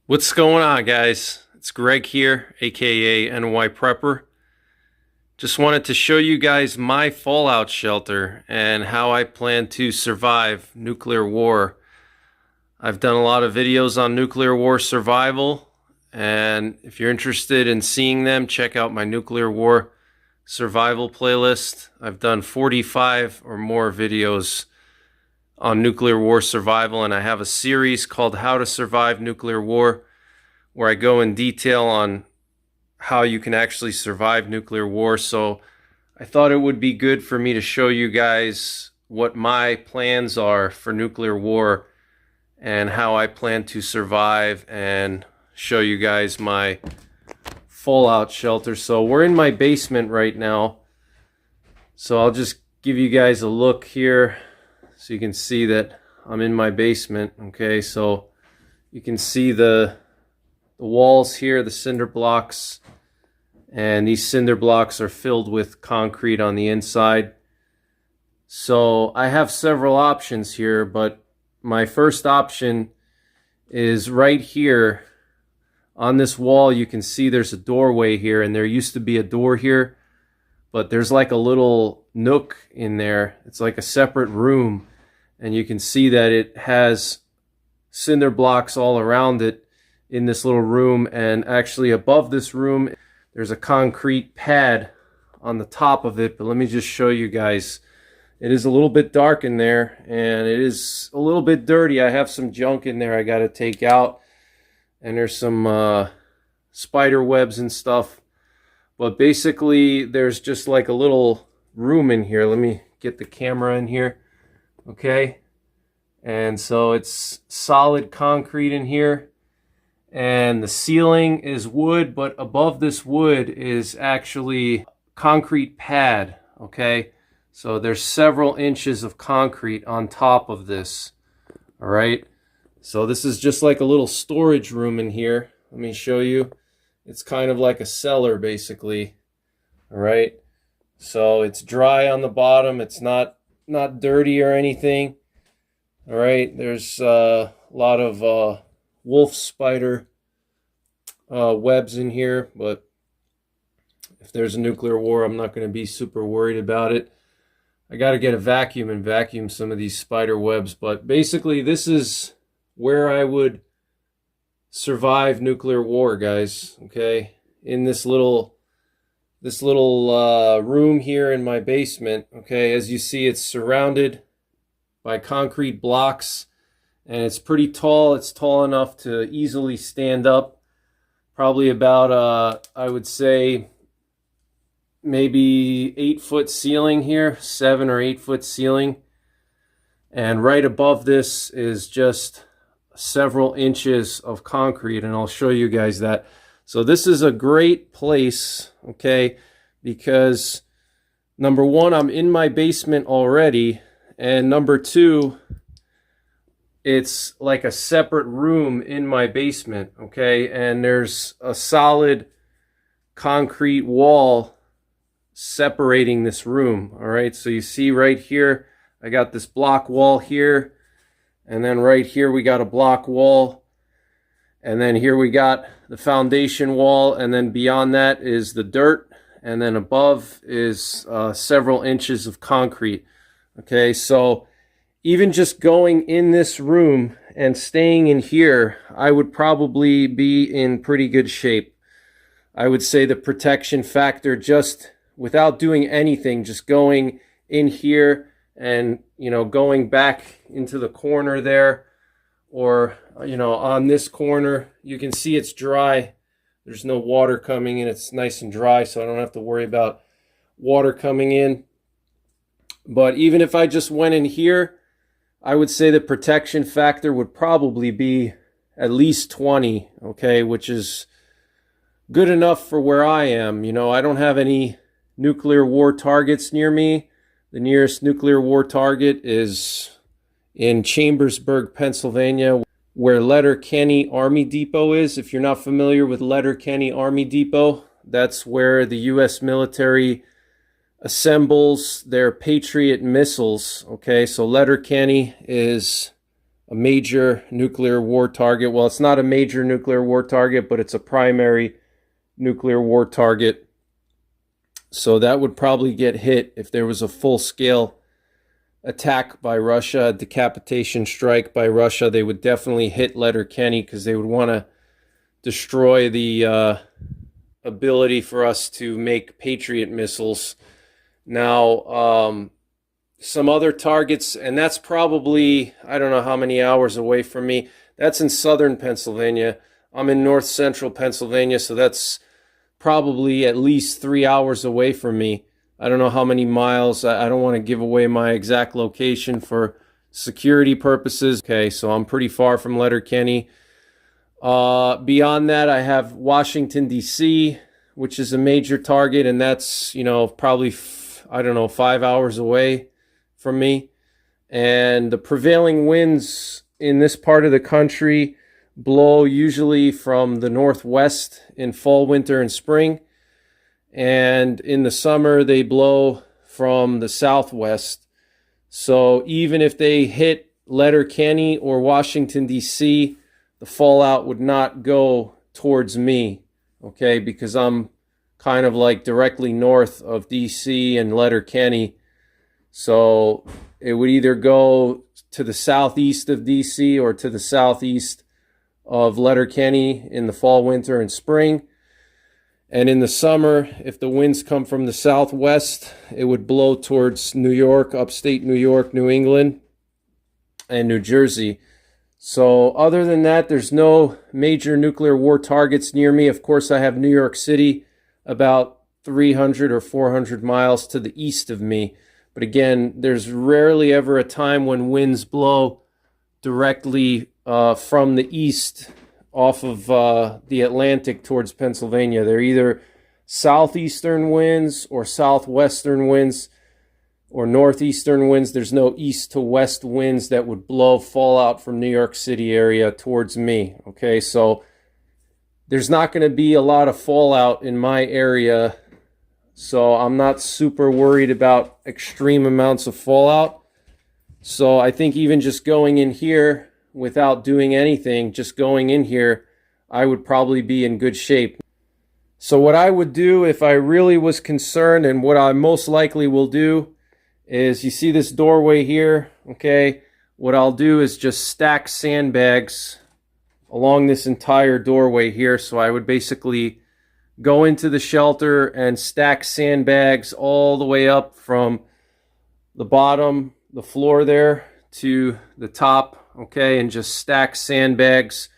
What's going on, guys? It's Greg here, aka NYPrepper. Just wanted to show you guys my fallout shelter and how I plan to survive nuclear war. I've done a lot of videos on nuclear war survival, and if you're interested in seeing them, check out my nuclear war survival playlist. I've done 45 or more videos on nuclear war survival, and I have a series called How to Survive Nuclear War, where I go in detail on how you can actually survive nuclear war. So I thought it would be good for me to show you guys what my plans are for nuclear war and how I plan to survive, and show you guys my fallout shelter. So we're in my basement right now, so I'll just give you guys a look here so you can see that I'm in my basement. Okay, so you can see the walls here, the cinder blocks, and these cinder blocks are filled with concrete on the inside. So I have several options here, but my first option is right here on this wall. You can see there's a doorway here, and there used to be a door here, but there's like a little nook in there. It's like a separate room, and you can see that it has cinder blocks all around it in this little room. And actually above this room there's a concrete pad on the top of it. But let me just show you guys. It is a little bit dark in there, and it is a little bit dirty. I have some junk in there I got to take out, and there's some spider webs and stuff. But basically there's just like a little room in here. Let me get the camera in here. Okay, and so it's solid concrete in here, and the ceiling is wood, but above this wood is actually concrete pad. Okay, so there's several inches of concrete on top of this. All right, so this is just like a little storage room in here. Let me show you. It's kind of like a cellar basically. All right, so it's dry on the bottom. It's not dirty or anything. All right, there's a lot of wolf spider webs in here, but if there's a nuclear war, I'm not going to be super worried about it. I got to get a vacuum and vacuum some of these spider webs. But basically this is where I would survive nuclear war, guys. Okay, in this little room here in my basement. Okay, as you see, it's surrounded by concrete blocks, and it's pretty tall. It's tall enough to easily stand up. Probably about I would say maybe 8-foot ceiling here, 7 or 8 foot ceiling. And right above this is just several inches of concrete, and I'll show you guys that. So this is a great place, okay, because number one, I'm in my basement already, and number two, it's like a separate room in my basement. Okay, and there's a solid concrete wall separating this room. All right, so you see right here, I got this block wall here, and then right here we got a block wall, and then here we got the foundation wall, and then beyond that is the dirt, and then above is several inches of concrete. Okay, so even just going in this room and staying in here, I would probably be in pretty good shape. I would say the protection factor, just without doing anything, just going in here and, you know, going back into the corner there, or, you know, on this corner, you can see it's dry. There's no water coming in. It's nice and dry, so I don't have to worry about water coming in. But even if I just went in here, I would say the protection factor would probably be at least 20, okay, which is good enough for where I am. You know, I don't have any nuclear war targets near me. The nearest nuclear war target is in Chambersburg, Pennsylvania, where Letterkenny Army Depot is. If you're not familiar with Letterkenny Army Depot, that's where the U.S. military assembles their Patriot missiles. Okay, so Letterkenny is a major nuclear war target. Well, it's not a major nuclear war target, but it's a primary nuclear war target. So that would probably get hit if there was a full-scale attack by Russia, a decapitation strike by Russia. They would definitely hit Letterkenny because they would want to destroy the ability for us to make Patriot missiles. Now, some other targets, and that's probably, I don't know how many hours away from me. That's in southern Pennsylvania. I'm in north central Pennsylvania, so that's probably at least 3 hours away from me. I don't know how many miles. I don't want to give away my exact location for security purposes. Okay, so I'm pretty far from Letterkenny. Beyond that, I have Washington, D.C., which is a major target, and that's, probably, I don't know, 5 hours away from me. And the prevailing winds in this part of the country blow usually from the northwest in fall, winter, and spring. And in the summer, they blow from the southwest. So even if they hit Letterkenny or Washington, D.C., the fallout would not go towards me, okay, because I'm kind of like directly north of D.C. and Letterkenny. So it would either go to the southeast of D.C. or to the southeast of Letterkenny in the fall, winter, and spring. And in the summer, if the winds come from the southwest, it would blow towards New York, upstate New York, New England, and New Jersey. So other than that, there's no major nuclear war targets near me. Of course, I have New York City about 300 or 400 miles to the east of me. But again, there's rarely ever a time when winds blow directly from the east off of the Atlantic towards Pennsylvania. They're either southeastern winds or southwestern winds or northeastern winds. There's no east to west winds that would blow fallout from New York City area towards me. Okay, so there's not going to be a lot of fallout in my area, so I'm not super worried about extreme amounts of fallout. So I think even just going in here without doing anything, just going in here, I would probably be in good shape. So what I would do if I really was concerned, and what I most likely will do, is you see this doorway here, okay? What I'll do is just stack sandbags along this entire doorway here. So I would basically go into the shelter and stack sandbags all the way up from the bottom, the floor there, to the top, okay, and just stack sandbags.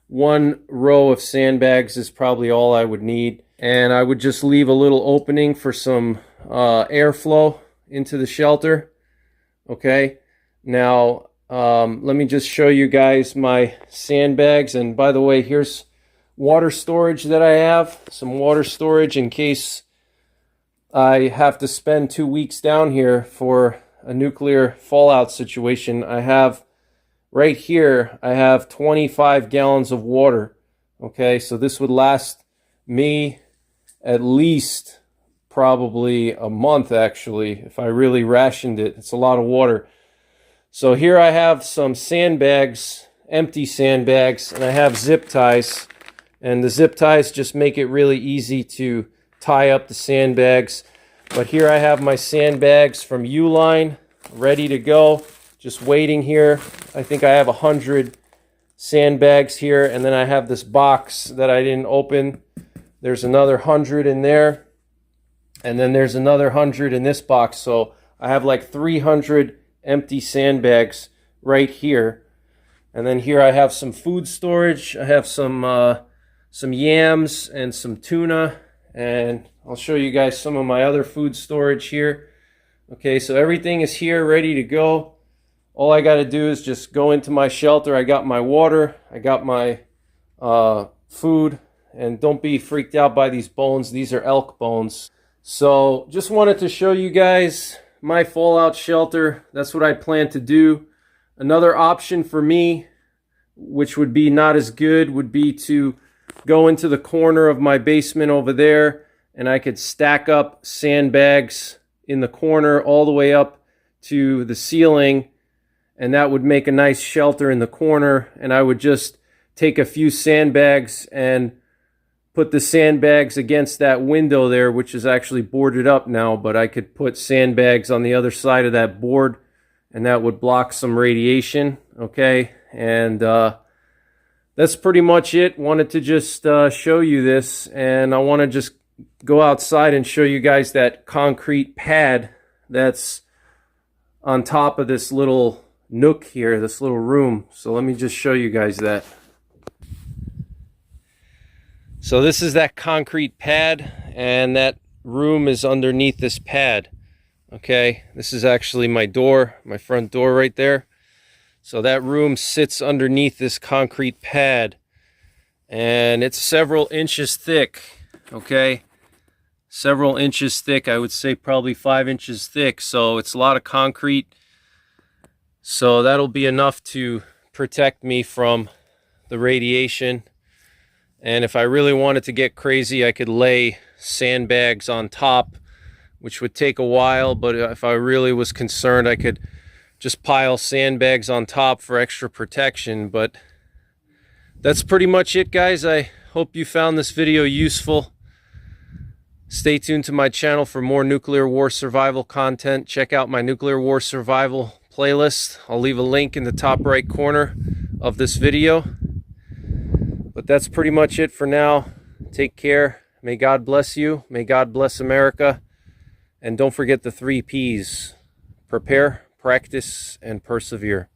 One row of sandbags is probably all I would need. And I would just leave a little opening for some airflow into the shelter, okay? Now, let me just show you guys my sandbags. And by the way, here's water storage that I have. Some water storage in case I have to spend 2 weeks down here for a nuclear fallout situation. I have right here, I have 25 gallons of water. Okay, so this would last me at least probably a month, actually, if I really rationed it. It's a lot of water. So here I have some sandbags, empty sandbags, and I have zip ties. And the zip ties just make it really easy to tie up the sandbags. But here I have my sandbags from Uline ready to go, just waiting here. I think I have 100 sandbags here, and then I have this box that I didn't open. There's another 100 in there, and then there's another 100 in this box. So I have like 300 empty sandbags right here. And then here I have some food storage. I have some yams and some tuna, and I'll show you guys some of my other food storage here. Okay, so everything is here ready to go. All I got to do is just go into my shelter. I got my water, I got my food, and don't be freaked out by these bones. These are elk bones. So just wanted to show you guys my fallout shelter. That's what I plan to do. Another option for me, which would be not as good, would be to go into the corner of my basement over there, and I could stack up sandbags in the corner all the way up to the ceiling, and that would make a nice shelter in the corner. And I would just take a few sandbags and put the sandbags against that window there, which is actually boarded up now, but I could put sandbags on the other side of that board, and that would block some radiation. Okay, and that's pretty much it. Wanted to just show you this, and I want to just go outside and show you guys that concrete pad that's on top of this little nook here, this little room. So let me just show you guys that. So this is that concrete pad, and that room is underneath this pad. Okay, this is actually my door, my front door right there. So that room sits underneath this concrete pad, and it's several inches thick. Okay, several inches thick. I would say probably 5 inches thick. So it's a lot of concrete. So that'll be enough to protect me from the radiation. And if I really wanted to get crazy, I could lay sandbags on top, which would take a while. But if I really was concerned, I could just pile sandbags on top for extra protection. But that's pretty much it, guys. I hope you found this video useful. Stay tuned to my channel for more nuclear war survival content. Check out my nuclear war survival playlist. I'll leave a link in the top right corner of this video. But that's pretty much it for now. Take care. May God bless you. May God bless America. And don't forget the 3 Ps. Prepare, practice, and persevere.